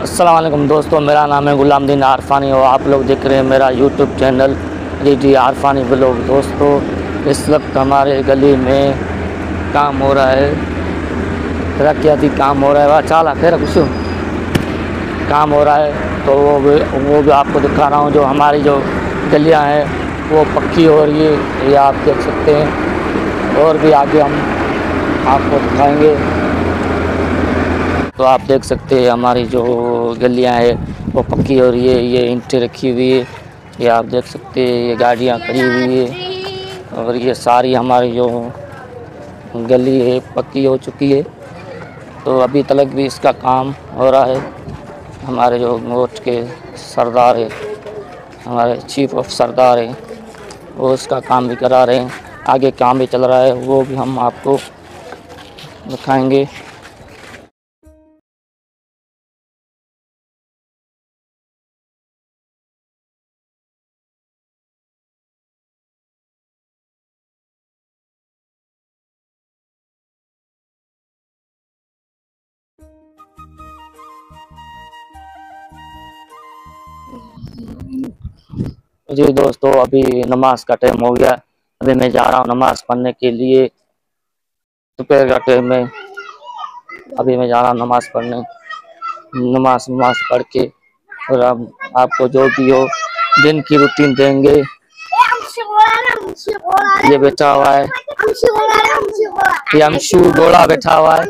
अस्सलाम वालेकुम दोस्तों, मेरा नाम है गुलामदीन आरफानी और आप लोग देख रहे हैं मेरा यूट्यूब चैनल डी आरफानी ब्लॉग। दोस्तों, इस वक्त हमारे गली में काम हो रहा है, तरक्याती काम हो रहा है। वह चाल आखिर कुछ काम हो रहा है तो वो भी आपको दिखा रहा हूँ। जो हमारी जो गलियाँ हैं वो पक्की हो रही है, ये आप देख सकते हैं। और भी आगे हम आपको दिखाएंगे। तो आप देख सकते हैं हमारी जो गलियां हैं वो पक्की हो रही है। ये ईंटें रखी हुई है, ये आप देख सकते हैं। ये गाड़ियां खड़ी हुई है और ये सारी हमारी जो गली है पक्की हो चुकी है। तो अभी तक भी इसका काम हो रहा है। हमारे जो मोर्च के सरदार है, हमारे चीफ ऑफ सरदार है, वो इसका काम भी करा रहे हैं। आगे काम भी चल रहा है, वो भी हम आपको दिखाएंगे। जी दोस्तों, अभी नमाज का टाइम हो गया। अभी मैं जा रहा हूँ नमाज पढ़ने के लिए। दोपहर का टाइम है, अभी मैं जा रहा हूँ नमाज पढ़ने। नमाज पढ़ के और अब आपको जो भी हो दिन की रूटीन देंगे। ये बैठा हुआ है, ये अंशु गोला बैठा हुआ है।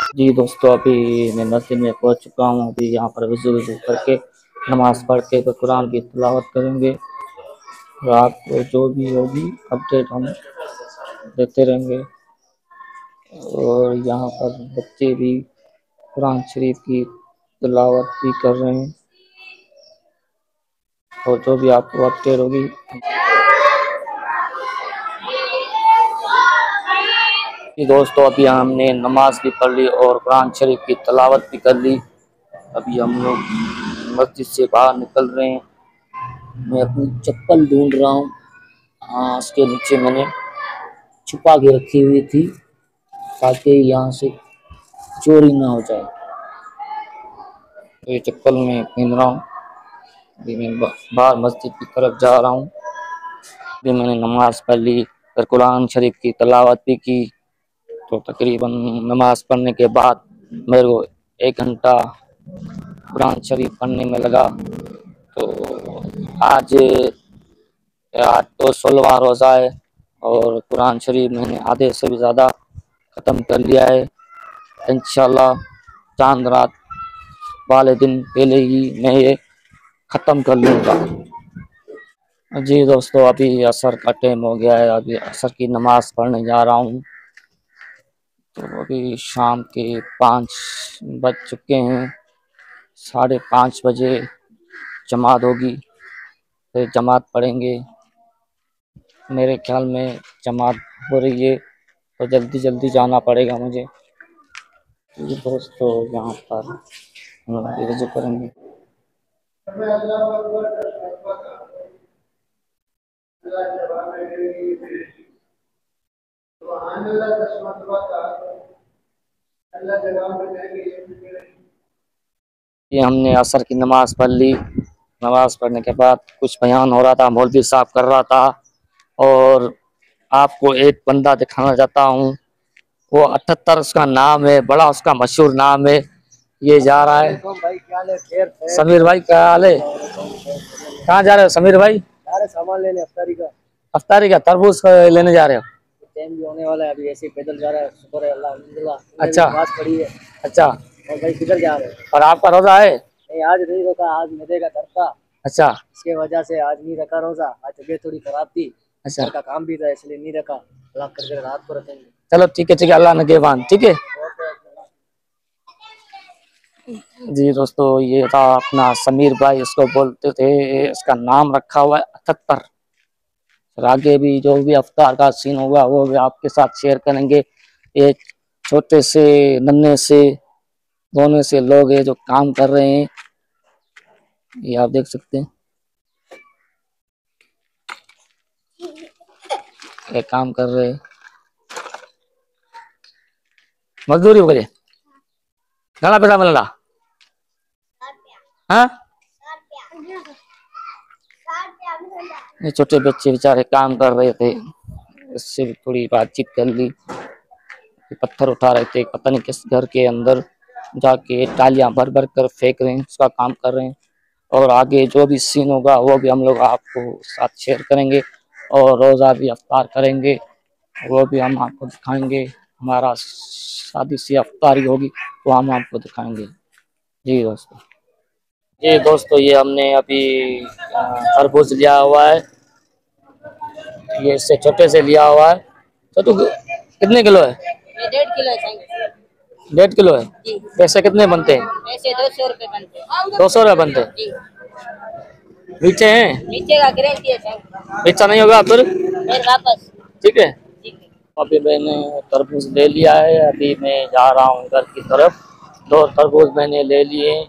जी दोस्तों, अभी मैं मस्जिद में पहुंच चुका हूँ। अभी यहाँ पर वज़ू करके नमाज पढ़ के तो कुरान की तिलावत करेंगे और आपको जो भी होगी अपडेट हम देते रहेंगे। और यहाँ पर बच्चे भी कुरान शरीफ की तिलावत भी कर रहे हैं और जो भी आपको अपडेट होगी। दोस्तों, अभी हमने नमाज भी पढ़ ली और कुरान शरीफ की तिलावत भी कर ली। अभी हम लोग मस्जिद से बाहर निकल रहे हैं। मैं अपनी चप्पल ढूंढ रहा हूँ। हाँ, उसके नीचे मैंने छुपा के रखी हुई थी ताकि यहाँ से चोरी ना हो जाए। तो ये चप्पल मैं पहन रहा हूँ। अभी मैं बाहर मस्जिद की तरफ जा रहा हूँ। अभी मैंने नमाज पढ़ ली और कुरान शरीफ की तिलावत भी की। तो तकरीबन नमाज पढ़ने के बाद मेरे को 1 घंटा कुरान शरीफ पढ़ने में लगा। तो आज आज तो 16वां रोज़ा है और कुरान शरीफ मैंने आधे से भी ज़्यादा ख़त्म कर लिया है। इंशाल्लाह चांद रात वाले दिन पहले ही मैं ये ख़त्म कर लूँगा। जी दोस्तों, अभी असर का टाइम हो गया है। अभी असर की नमाज़ पढ़ने जा रहा हूँ। तो अभी शाम के 5 बज चुके हैं। 5:30 बजे जमात होगी, फिर जमात पढ़ेंगे। मेरे ख्याल में जमात हो रही है तो जल्दी जल्दी जाना पड़ेगा मुझे। तो दोस्तों, यहाँ पर हम लोग वज़ू करेंगे। ये हमने असर की नमाज पढ़ ली। नमाज पढ़ने के बाद कुछ बयान हो रहा था, मौलवी साहब कर रहा था। और आपको एक बंदा दिखाना चाहता हूँ। वो 78 उसका नाम है, बड़ा उसका मशहूर नाम है। ये जा रहा है। समीर भाई, क्या हाल है? कहाँ जा रहे हो समीर भाई? सामान लेने अफ्तारी का तरबूज लेने जा रहे हो? टाइम भी होने वाला है, अभी ऐसे ही पैदल जा रहा है। शुक्र है अल्लाह, अल्हम्दुलिल्लाह। अच्छा, नमाज पढ़ी है। अच्छा। और भाई किधर जा रहे हो? और आपका रोजा है? नहीं, आज नहीं रोका, आज मेरे का घर था। अच्छा, इसके वजह से आज नहीं रखा रोजा। आज तबीयत थोड़ी खराब थी, अच्छा। घर का काम भी था, इसलिए नहीं रखा। अल्लाह करके रात को रखेंगे। चलो ठीक है, ठीक है। अल्लाह नगेबान। ठीक है जी दोस्तों, ये था अपना समीर भाई, इसको बोलते थे। इसका नाम रखा हुआ है 78। और आगे भी जो भी अफ्तार का सीन होगा वो भी आपके साथ शेयर करेंगे। ये छोटे से नन्हे से दोनों से लोग हैं जो काम कर रहे हैं। ये आप देख सकते हैं, ये काम कर रहे हैं, मजदूरी वगैरह। घना पैसा मिलना। हाँ, ये छोटे बच्चे बेचारे काम कर रहे थे, इससे भी थोड़ी बातचीत कर ली। पत्थर उठा रहे थे, पता नहीं किस घर के अंदर जाके टालियां भर भर कर फेंक रहे हैं, उसका काम कर रहे हैं। और आगे जो भी सीन होगा वो भी हम लोग आपको साथ शेयर करेंगे, और रोज़ा भी अफ्तार करेंगे, वो भी हम आपको दिखाएंगे। हमारा शादी से अफ्तारी होगी वो हम आपको दिखाएंगे। जी दोस्तों, जी दोस्तों, ये हमने अभी तरबूज लिया हुआ है, ये इससे छोटे से लिया हुआ है। तो कितने किलो है? ये 1.5 किलो है साईं। 1.5 किलो है। जी। पैसे कितने बनते हैं? ऐसे 200 रुपए बनते हैं। 200 रुपये बनते हैं। जी। नीचे हैं? नीचे का गारंटी है साईं। बेचा नहीं होगा फिर? फिर वापस। ठीक है। ठीक है। अभी मैंने तरबूज ले लिया है, अभी मैं जा रहा हूँ घर की तरफ। 2 तरबूज मैंने ले लिए,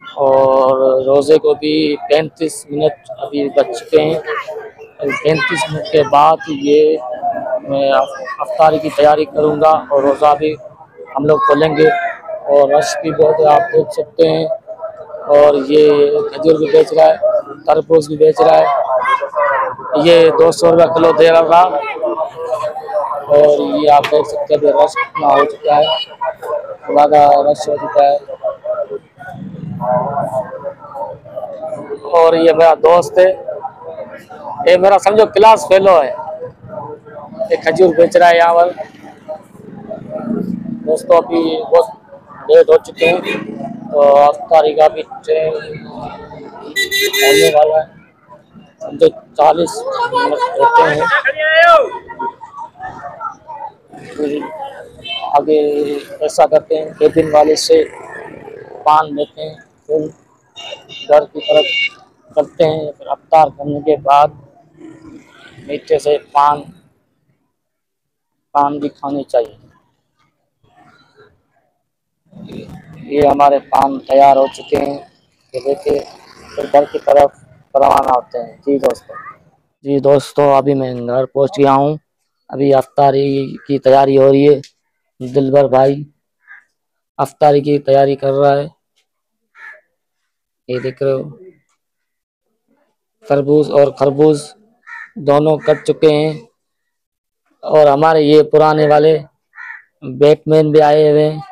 और रोज़े को भी 35 मिनट अभी बच चुके हैं। अभी 35 मिनट के बाद ये मैं अफ्तारी की तैयारी करूँगा, और रोज़ा भी हम लोग खोलेंगे। और रश भी बहुत है, आप देख सकते हैं। और ये खजूर भी बेच रहा है, तरबूज भी बेच रहा है, ये 200 रुपये किलो दे रहा। और ये आप देख सकते हैं रश कितना हो चुका है, ज़्यादा रश हो चुका है। और ये मेरा दोस्त है, ये मेरा समझो क्लास फेलो है, ये खजूर बेच रहा है यहाँ पर। दोस्तों अभी बहुत लेट हो चुके हैं, तो अफ्तारी का भी ट्रेन होने वाला है, समझो 40 मिनट होते हैं। फिर आगे ऐसा करते हैं, कैबिन वाले से पान लेते हैं, फिर घर की तरफ चलते हैं। फिर अफ्तार करने के बाद मीठे से पान भी खाने चाहिए। ये हमारे पान तैयार हो चुके हैं, ये देखिए, फिर घर की तरफ रवाना होते हैं। जी दोस्तों, अभी मैं घर पहुंच गया हूँ। अभी अफ्तारी की तैयारी हो रही है, दिलबर भाई अफ्तारी की तैयारी कर रहा है, ये देख रहे हो। तरबूज और खरबूज दोनों कट चुके हैं, और हमारे ये पुराने वाले बैटमैन भी आए हुए हैं।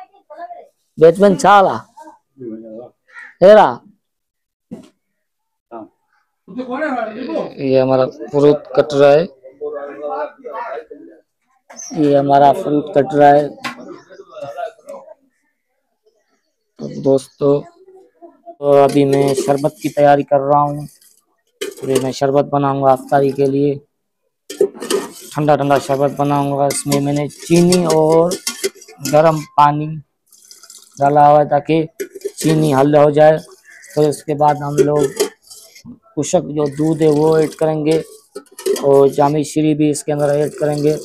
बैटमैन चाला हेरा, ये हमारा फ्रूट कट रहा है, ये हमारा फ्रूट कट रहा है। तो दोस्तों, तो अभी मैं शरबत की तैयारी कर रहा हूँ। अभी मैं शरबत बनाऊंगा अफ्तारी के लिए, ठंडा ठंडा शरबत बनाऊंगा। इसमें मैंने चीनी और गर्म पानी डाला हुआ है ताकि चीनी हल हो जाए। फिर उसके बाद हम लोग कुशक जो दूध है वो ऐड करेंगे, और जामी शीरी भी इसके अंदर ऐड करेंगे,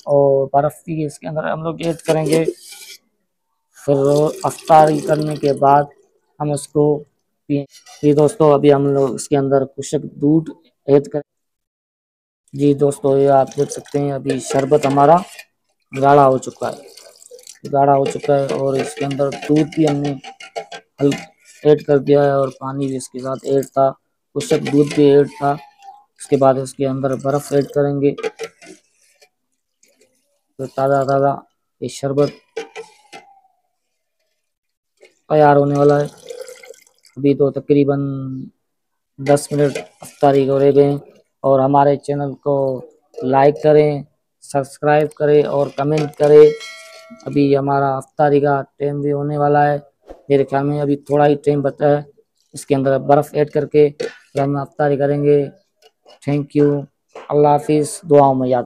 और बर्फ़ भी इसके अंदर हम लोग ऐड करेंगे। फिर अफ्तारी करने के बाद हम उसको पिए। जी दोस्तों, अभी हम लोग इसके अंदर कुशक दूध ऐड करें। जी दोस्तों, ये आप देख सकते हैं अभी शरबत हमारा गाढ़ा हो चुका है, और इसके अंदर दूध भी हमने ऐड कर दिया है, और पानी भी इसके साथ ऐड था, कुशक दूध भी ऐड था। उसके बाद इसके अंदर बर्फ ऐड करेंगे, तो ताज़ा ताज़ा ये शरबत तैयार होने वाला है। अभी तो तकरीबन 10 मिनट अफ्तारी हो रहे हैं, और हमारे चैनल को लाइक करें, सब्सक्राइब करें और कमेंट करें। अभी हमारा अफ्तारी का टाइम भी होने वाला है, मेरे ख्याल में अभी थोड़ा ही टाइम बचा है। इसके अंदर बर्फ़ ऐड करके फिर हम अफ्तारी करेंगे। थैंक यू, अल्लाह हाफिज़, दुआओं में याद